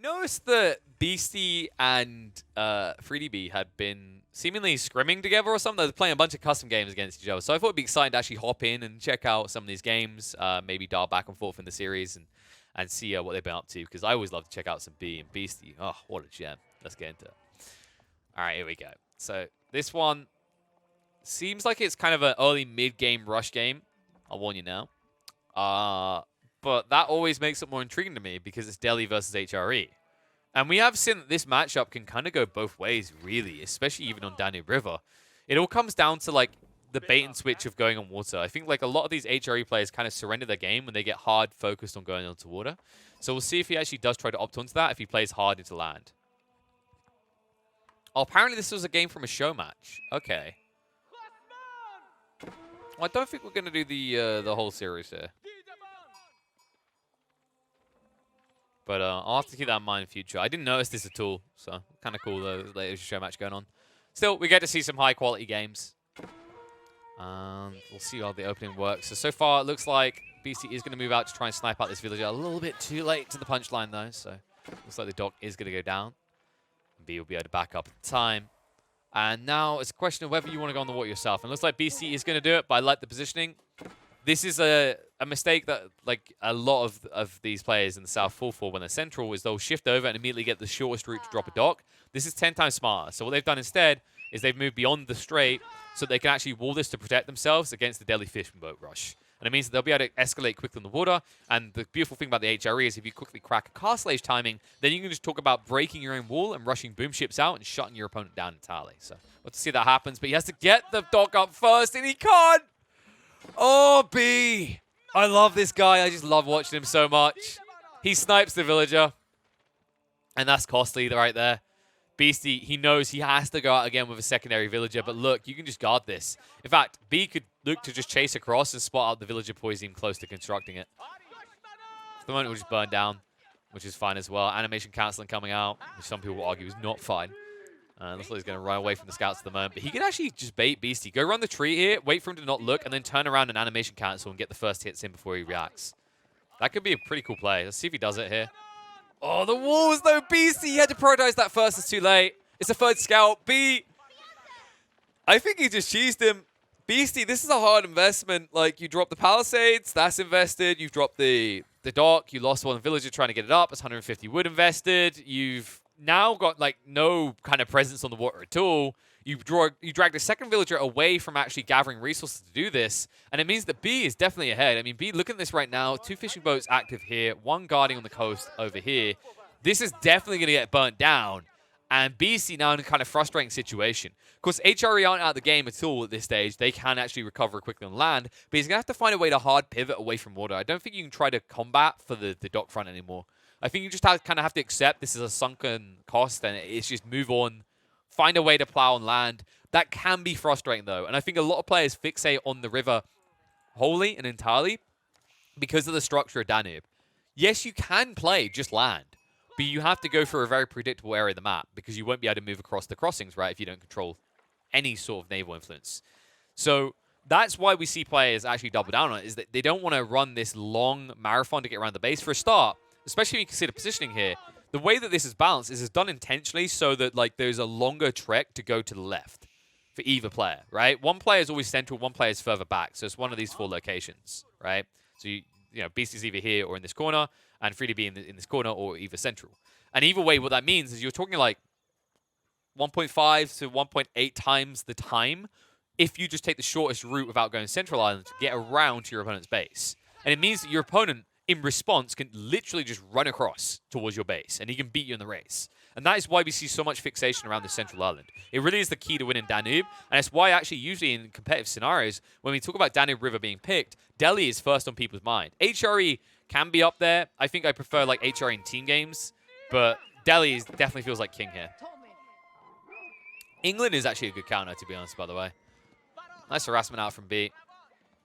noticed that Beastie and 3DB had been seemingly scrimming together or something. They were playing a bunch of custom games against each other. So I thought it'd be exciting to actually hop in and check out some of these games, maybe dial back and forth in the series and see what they've been up to. Because I always love to check out some B and Beastie. Oh, what a gem. Let's get into it. All right, here we go. So this one seems like it's kind of an early mid-game rush game. I'll warn you now. But that always makes it more intriguing to me because it's Delhi versus HRE. And we have seen that this matchup can kind of go both ways, really, especially even on Danube River. It all comes down to, like, the bait and switch of going on water. I think, like, a lot of these HRE players kind of surrender their game when they get hard focused on going onto water. So we'll see if he actually does try to opt onto that if he plays hard into land. Oh, apparently this was a game from a show match. Okay. Well, I don't think we're going to do the whole series here. But I'll have to keep that in mind in future. I didn't notice this at all, so kind of cool though. There's a show match going on. Still, we get to see some high-quality games. We'll see how the opening works. So far, it looks like BC is going to move out to try and snipe out this villager. A little bit too late to the punchline, though, so looks like the dock is going to go down. B will be able to back up at the time. And now it's a question of whether you want to go on the water yourself. And it looks like BC is going to do it, but I like the positioning. This is a mistake that, like, a lot of these players in the South fall for when they're central is they'll shift over and immediately get the shortest route to drop a dock. This is 10 times smarter. So what they've done instead is they've moved beyond the straight so they can actually wall this to protect themselves against the Delhi fishing boat rush. And it means that they'll be able to escalate quickly in the water. And the beautiful thing about the HRE is if you quickly crack a castle age timing, then you can just talk about breaking your own wall and rushing boom ships out and shutting your opponent down entirely. So we'll see if that happens. But he has to get the dock up first, and he can't. Oh, B. I love this guy. I just love watching him so much. He snipes the villager. And that's costly right there. Beastie, he knows he has to go out again with a secondary villager. But look, you can just guard this. In fact, B could look to just chase across and spot out the villager before he's even close to constructing it. For the moment, it will just burn down, which is fine as well. Animation canceling coming out, which some people will argue is not fine. Looks like he's going to run away from the scouts at the moment. But he can actually just bait Beastie. Go run the tree here, wait for him to not look, and then turn around and animation cancel and get the first hits in before he reacts. That could be a pretty cool play. Let's see if he does it here. Oh, the walls, though. Beastie, he had to prioritize that first. It's too late. It's a third scout. B. I think he just cheesed him. Beastie, this is a hard investment. Like, you drop the palisades, that's invested. You've dropped the dock. You lost one villager trying to get it up. It's 150 wood invested. You've now got, like, no kind of presence on the water at all. You dragged a second villager away from actually gathering resources to do this, and it means that B is definitely ahead. I mean, B, look at this right now. 2 fishing boats active here, 1 guarding on the coast over here. This is definitely going to get burnt down, and BC now in a kind of frustrating situation. Of course, HRE aren't out of the game at all at this stage. They can actually recover quickly on land, but he's going to have to find a way to hard pivot away from water. I don't think you can try to combat for the dock front anymore. I think you just kind of have to accept this is a sunken cost, and it's just move on. Find a way to plow on land. That can be frustrating, though. And I think a lot of players fixate on the river wholly and entirely because of the structure of Danube. Yes, you can play just land, but you have to go for a very predictable area of the map because you won't be able to move across the crossings, right, if you don't control any sort of naval influence. So that's why we see players actually double down on it, is that they don't want to run this long marathon to get around the base for a start, especially when you consider positioning here. The way that this is balanced is it's done intentionally so that, like, there's a longer trek to go to the left for either player, right? One player is always central, one player is further back. So it's one of these 4 locations, right? So, you know, Beast is either here or in this corner, and Free to be in this corner or either central. And either way, what that means is you're talking like 1.5 to 1.8 times the time if you just take the shortest route without going central island to get around to your opponent's base. And it means that your opponent, in response, can literally just run across towards your base, and he can beat you in the race. And that is why we see so much fixation around the central island. It really is the key to winning Danube, and it's why actually usually in competitive scenarios, when we talk about Danube River being picked, Delhi is first on people's mind. HRE can be up there. I think I prefer like HRE in team games, but Delhi definitely feels like king here. England is actually a good counter, to be honest, by the way. Nice harassment out from B.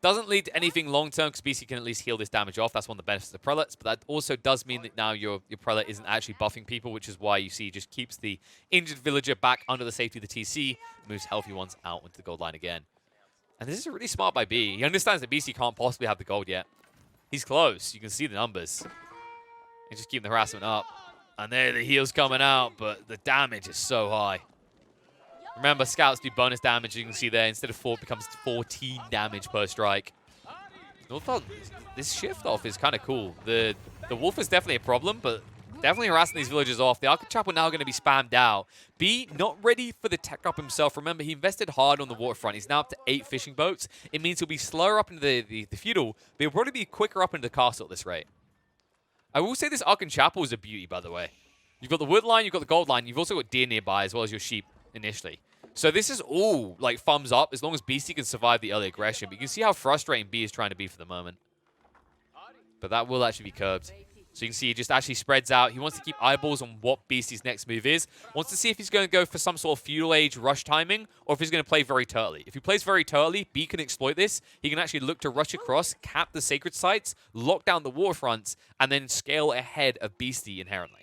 Doesn't lead to anything long-term because BC can at least heal this damage off. That's one of the benefits of the prelates, but that also does mean that now your prelate isn't actually buffing people, which is why you see just keeps the injured villager back under the safety of the TC, moves healthy ones out into the gold line again. And this is really smart by B. He understands that BC can't possibly have the gold yet. He's close. You can see the numbers. He's just keeping the harassment up. And there the heals coming out, but the damage is so high. Remember, scouts do bonus damage. You can see there, instead of 4, it becomes 14 damage per strike. Northbound, this shift off is kind of cool. The wolf is definitely a problem, but definitely harassing these villagers off. The Archer Chapel now going to be spammed out. B, not ready for the tech up himself. Remember, he invested hard on the waterfront. He's now up to 8 fishing boats. It means he'll be slower up into the feudal, but he'll probably be quicker up into the castle at this rate. I will say this Archon Chapel is a beauty, by the way. You've got the wood line, you've got the gold line, you've also got deer nearby as well as your sheep initially. So this is all like thumbs up as long as BC can survive the early aggression. But you can see how frustrating B is trying to be for the moment. But that will actually be curbed. So you can see he just actually spreads out. He wants to keep eyeballs on what BC's next move is. Wants to see if he's going to go for some sort of feudal age rush timing or if he's going to play very turtly. If he plays very turtly, B can exploit this. He can actually look to rush across, cap the sacred sites, lock down the waterfronts, and then scale ahead of BC inherently.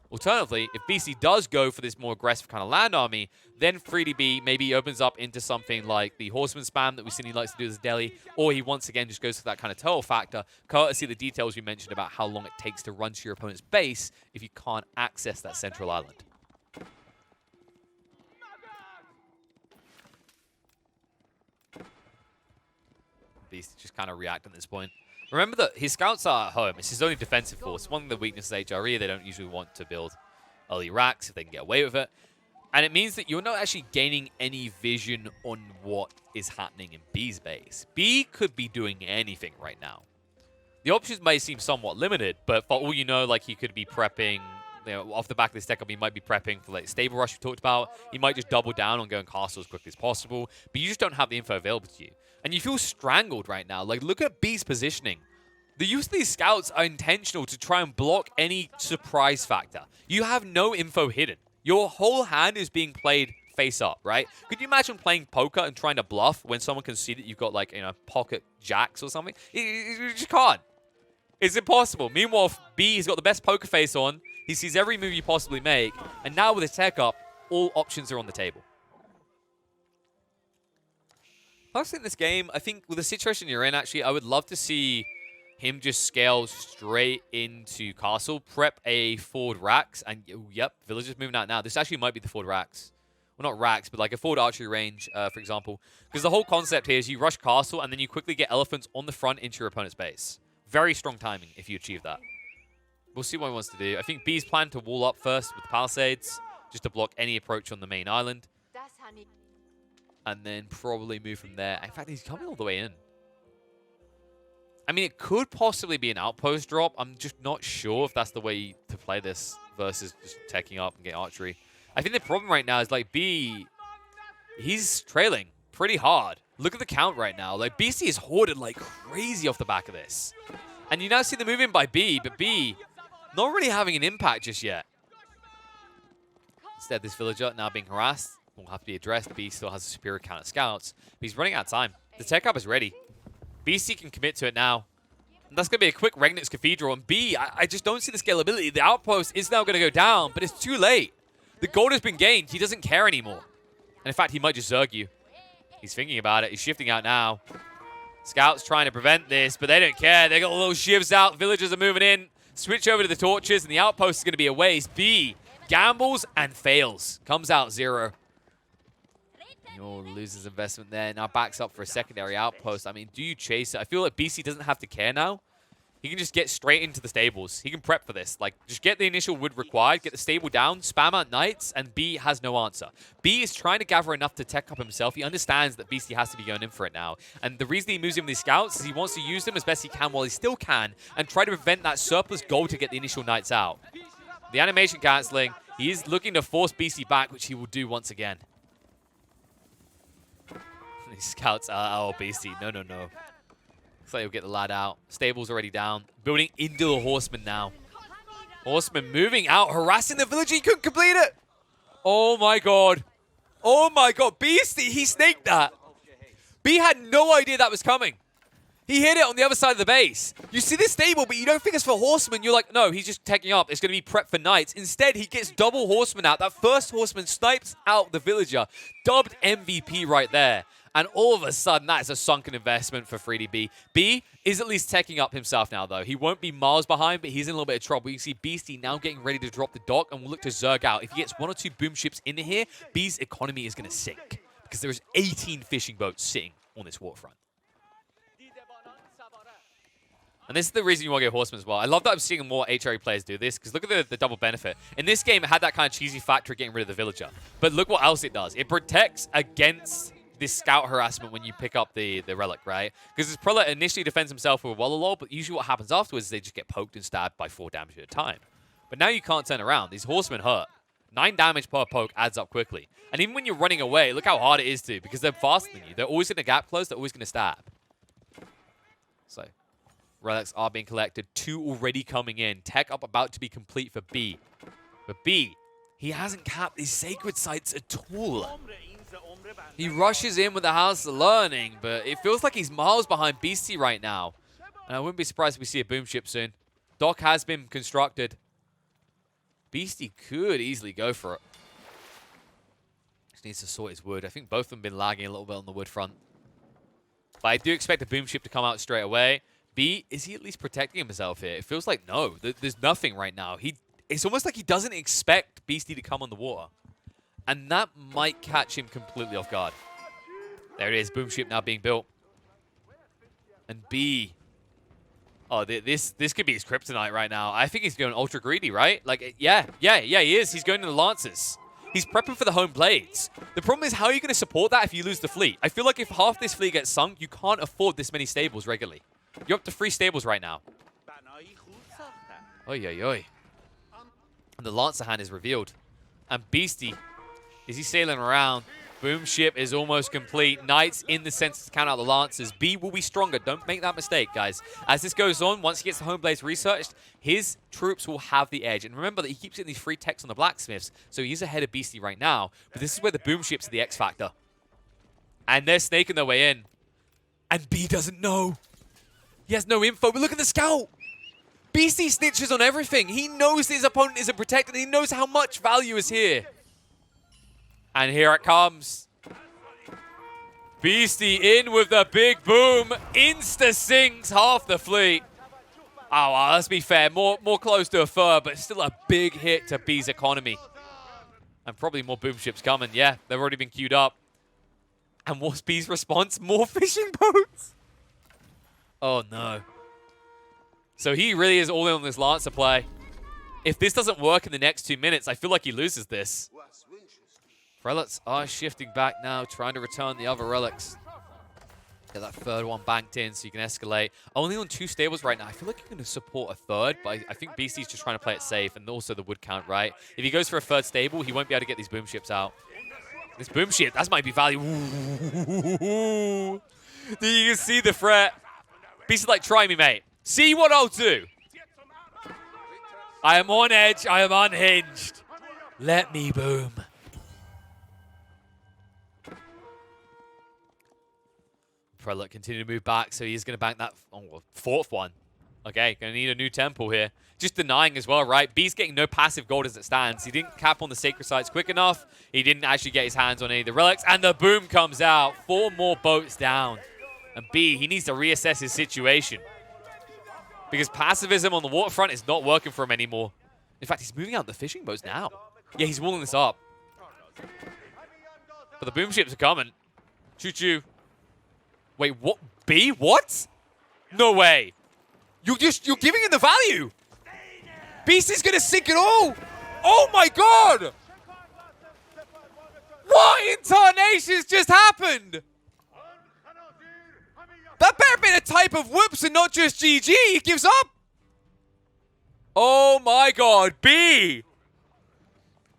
Alternatively, if BC does go for this more aggressive kind of land army, then 3DB maybe opens up into something like the horseman spam that we've seen he likes to do as Delhi, or he once again just goes for that kind of turtle factor, courtesy of the details we mentioned about how long it takes to run to your opponent's base if you can't access that central island. Beast just kind of react at this point. Remember that his scouts are at home. It's his only defensive force. One of the weaknesses of HRE, they don't usually want to build early racks if they can get away with it. And it means that you're not actually gaining any vision on what is happening in B's base. B could be doing anything right now. The options may seem somewhat limited, but for all you know, like he could be prepping, you know, off the back of this deck up, he might be prepping for like stable rush we talked about. He might just double down on going castle as quickly as possible, but you just don't have the info available to you. And you feel strangled right now. Like, look at B's positioning. The use of these scouts are intentional to try and block any surprise factor. You have no info hidden. Your whole hand is being played face up, right? Could you imagine playing poker and trying to bluff when someone can see that you've got, like, you know, pocket jacks or something? You just can't. It's impossible. Meanwhile, B has got the best poker face on. He sees every move you possibly make. And now with his tech up, all options are on the table. Honestly, in this game, I think with the situation you're in, actually, I would love to see him just scale straight into castle, prep a forward racks, and yep, villagers moving out now. This actually might be the forward racks. Well, not racks, but like a forward archery range, for example. Because the whole concept here is you rush castle, and then you quickly get elephants on the front into your opponent's base. Very strong timing if you achieve that. We'll see what he wants to do. I think B's plan to wall up first with the palisades, just to block any approach on the main island. And then probably move from there. In fact, he's coming all the way in. I mean, it could possibly be an outpost drop. I'm just not sure if that's the way to play this versus just teching up and getting archery. I think the problem right now is, like, B, he's trailing pretty hard. Look at the count right now. Like, BC is hoarded like crazy off the back of this. And you now see the move in by B, but B not really having an impact just yet. Instead, this villager now being harassed will have to be addressed. B still has a superior count of scouts, but he's running out of time. The tech up is ready. BC can commit to it now. And that's going to be a quick Regnitz Cathedral. And B, I just don't see the scalability. The outpost is now going to go down, but it's too late. The gold has been gained. He doesn't care anymore. And in fact, he might just Zerg you. He's thinking about it. He's shifting out now. Scouts trying to prevent this, but they don't care. They got little shivs out. Villagers are moving in. Switch over to the torches, and the outpost is going to be a waste. B gambles and fails. Comes out 0. Loses investment there. Now backs up for a secondary outpost. I mean, do you chase it? I feel like BC doesn't have to care now. He can just get straight into the stables. He can prep for this. Like, just get the initial wood required, get the stable down, spam out knights, and B has no answer. B is trying to gather enough to tech up himself. He understands that BC has to be going in for it now. And the reason he moves in with these scouts is he wants to use them as best he can while he still can and try to prevent that surplus gold to get the initial knights out. The animation cancelling. He is looking to force BC back, which he will do once again. These scouts are BC. No. Looks like he'll get the lad out. Stable's already down. Building into the horseman now. Horseman moving out, harassing the villager. He couldn't complete it. Oh my god. Oh my god. BC, he snaked that. B had no idea that was coming. He hit it on the other side of the base. You see this stable, but you don't think it's for horsemen. You're like, no, he's just teching up. It's going to be prep for knights. Instead, he gets double horsemen out. That first horseman snipes out the villager. Dubbed MVP right there. And all of a sudden, that is a sunken investment for 3DB. B is at least teching up himself now, though. He won't be miles behind, but he's in a little bit of trouble. You can see Beastie now getting ready to drop the dock and will look to Zerg out. If he gets 1 or 2 boom ships in here, B's economy is going to sink because there is 18 fishing boats sitting on this waterfront. And this is the reason you want to get Horseman as well. I love that I'm seeing more HRE players do this, because look at the double benefit. In this game, it had that kind of cheesy factor of getting rid of the Villager. But look what else it does. It protects against this scout harassment when you pick up the Relic, right? Because this Prelate initially defends himself with a Wallalol, but usually what happens afterwards is they just get poked and stabbed by 4 damage at a time. But now you can't turn around. These Horsemen hurt. 9 damage per poke adds up quickly. And even when you're running away, look how hard it is to, because they're faster than you. They're always going to gap close. They're always going to stab. So relics are being collected. 2 already coming in. Tech up about to be complete for B. But B, he hasn't capped his sacred sites at all. He rushes in with the House of Learning, but it feels like he's miles behind Beastie right now. And I wouldn't be surprised if we see a boom ship soon. Dock has been constructed. Beastie could easily go for it. Just needs to sort his wood. I think both of them have been lagging a little bit on the wood front. But I do expect the boom ship to come out straight away. B, is he at least protecting himself here? It feels like no. There's nothing right now. It's almost like he doesn't expect Beastie to come on the water. And that might catch him completely off guard. There it is. Boom ship now being built. And B. Oh, this could be his kryptonite right now. I think he's going ultra greedy, right? Like, yeah, he is. He's going to the Lancers. He's prepping for the home blades. The problem is, how are you going to support that if you lose the fleet? I feel like if half this fleet gets sunk, you can't afford this many stables regularly. You're up to 3 stables right now. Oy, oy, oy. And the Lancer hand is revealed. And Beastie, is he sailing around? Boom ship is almost complete. Knights in the center to count out the Lancers. B will be stronger. Don't make that mistake, guys. As this goes on, once he gets the home blades researched, his troops will have the edge. And remember that he keeps getting these free techs on the blacksmiths, so he's ahead of Beastie right now. But this is where the boom ships are the X factor. And they're snaking their way in. And B doesn't know. He has no info, but look at the scout. Beastie snitches on everything. He knows his opponent isn't protected. He knows how much value is here. And here it comes. Beastie in with the big boom. Insta-sinks half the fleet. Oh, well, let's be fair. More close to a third, but still a big hit to B's economy. And probably more boom ships coming. Yeah, they've already been queued up. And what's B's response? More fishing boats? Oh, no. So he really is all in on this Lancer play. If this doesn't work in the next 2 minutes, I feel like he loses this. Relics are shifting back now, trying to return the other relics. Get that third one banked in so you can escalate. Only on 2 stables right now. I feel like you're going to support a third, but I think Beastie's just trying to play it safe, and also the wood count, right? If he goes for a third stable, he won't be able to get these boom ships out. This boom ship, that might be value. Ooh. You can see the threat. Beastie's like, try me, mate. See what I'll do. I am on edge. I am unhinged. Let me boom. Prelate continue to move back, so he's going to bank that 4th one. Okay, going to need a new temple here. Just denying as well, right? B's getting no passive gold as it stands. He didn't cap on the sacred sites quick enough. He didn't actually get his hands on any of the relics, and the boom comes out. 4 more boats down. And B, he needs to reassess his situation. Because passivism on the waterfront is not working for him anymore. In fact, he's moving out the fishing boats now. Yeah, he's walling this up. But the boom ships are coming. Choo-choo. Wait, what? B? What? No way. You're giving him the value. Beast is going to sink it all. Oh my god. What in tarnations just happened? That better be a type of whoops and not just GG. He gives up. Oh my god. B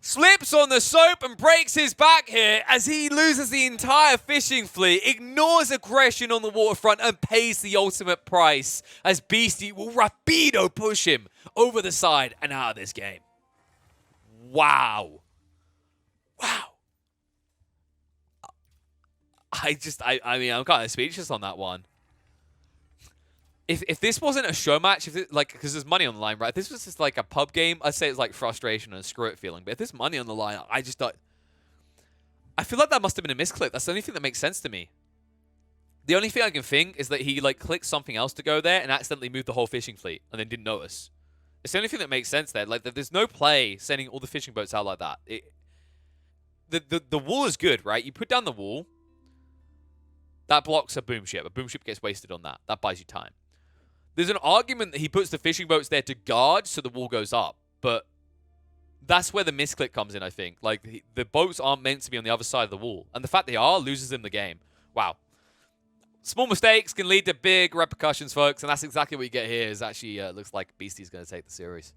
slips on the soap and breaks his back here as he loses the entire fishing fleet, ignores aggression on the waterfront, and pays the ultimate price as Beastie will rapido push him over the side and out of this game. Wow. Wow. I mean, I'm kind of speechless on that one. If this wasn't a show match, because there's money on the line, right? If this was just like a pub game, I'd say it's like frustration and a screw it feeling. But if there's money on the line, I just thought, I feel like that must have been a misclick. That's the only thing that makes sense to me. The only thing I can think is that he like clicked something else to go there and accidentally moved the whole fishing fleet and then didn't notice. It's the only thing that makes sense there. Like, there's no play sending all the fishing boats out like that. The wall is good, right? You put down the wall, that blocks a boom ship. A boom ship gets wasted on that. That buys you time. There's an argument that he puts the fishing boats there to guard so the wall goes up, but that's where the misclick comes in, I think. Like, the boats aren't meant to be on the other side of the wall, and the fact they are loses them the game. Wow. Small mistakes can lead to big repercussions, folks, and that's exactly what you get here. Is actually looks like Beastie's going to take the series.